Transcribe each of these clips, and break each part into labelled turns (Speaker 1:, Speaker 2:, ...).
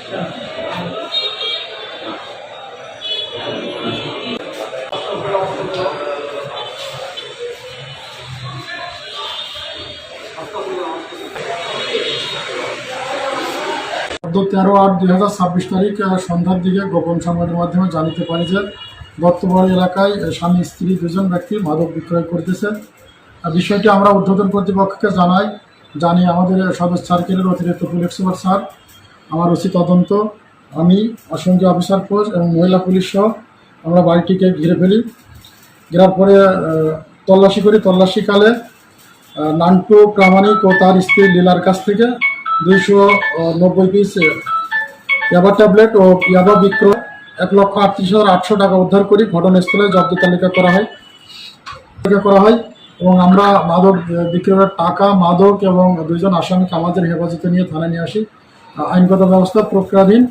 Speaker 1: 13/8/2026 তারিখ সন্ধ্যার দিকে গোপন সংবাদের মাধ্যমে জানতে পারি যে দত্তবাড়ি এলাকায় স্বামী স্ত্রী দুজন ব্যক্তি মাদক বিক্রয় করতেছে। বিষয়টি আমরা ঊর্ধ্বতন কর্তৃপক্ষকে জানি আমাদের সদর সার্কেলের অতিরিক্ত পুলিশ সুপার স্যার, আমার ওসি তদন্ত, আমি, অসংখ্য অফিসার ফোর্স এবং মহিলা পুলিশ সহ আমরা বাড়িটিকে ঘিরে ফেলি। ঘেরার পরে তল্লাশিকালে নান্টু প্রামাণিক ও তার স্ত্রী লীলার কাছ থেকে 290 পিস ইয়াবা ট্যাবলেট ও ইয়াবা বিক্রয় 1,38,800 টাকা উদ্ধার করি ঘটনাস্থলে জব্দ তালিকা করা হয় এবং আমরা মাদক বিক্রয়ের টাকা, মাদক এবং দুজন আসামিকে আমাদের হেফাজতে নিয়ে থানায় নিয়ে আসি। আইনগত ব্যবস্থা প্রক্রিয়াধীন,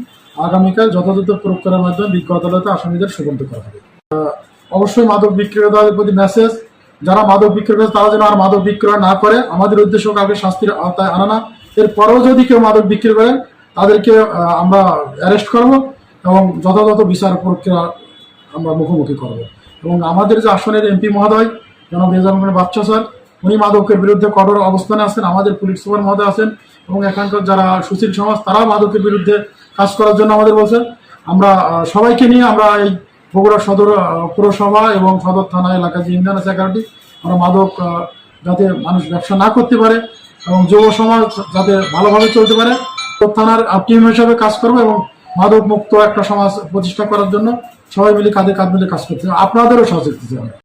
Speaker 1: আগামীকাল যথাযথ প্রক্রিয়ার মাধ্যমে বিজ্ঞ আদালতে আসামিদের সুপর্দ করা হবে। অবশ্যই মাদক বিক্রেতাদের প্রতি মেসেজ, যারা মাদক বিক্রয় করে তারা যেন আর মাদক বিক্রয় না করে। আমাদের উদ্দেশ্য কাউকে শাস্তির আওতায় আনা না। এরপরেও যদি কেউ মাদক বিক্রি করেন তাদেরকে আমরা অ্যারেস্ট করব এবং যথাযথ বিচার প্রক্রিয়া আমরা মুখোমুখি করব। এবং আমাদের যে আসনের এমপি মহোদয় জনাব রেজাউল বাচ্চা স্যার, উনি মাদকের বিরুদ্ধে কঠোর অবস্থানে আছেন। আমাদের পুলিশ সুপার মহোদয় আছেন এবং এখানকার যারা সুশীল সমাজ তারাও মাদকের বিরুদ্ধে কাজ করার জন্য আমাদের বলছেন। আমরা সবাইকে নিয়ে আমরা এই বগুড়া সদর পুরসভা এবং সদর থানা এলাকার যে ইউনিয়ন আছে 11টি, আমরা মাদক যাতে মানুষ ব্যবসা না করতে পারে এবং যুব সমাজ যাতে ভালোভাবে চলতে পারে, থানার টিম হিসাবে কাজ করবো এবং মাদক মুক্ত একটা সমাজ প্রতিষ্ঠা করার জন্য সবাই মিলে কাঁধে কাঁধ মিলে কাজ করতে হবে। আপনাদেরও সহযোগিতা হবে।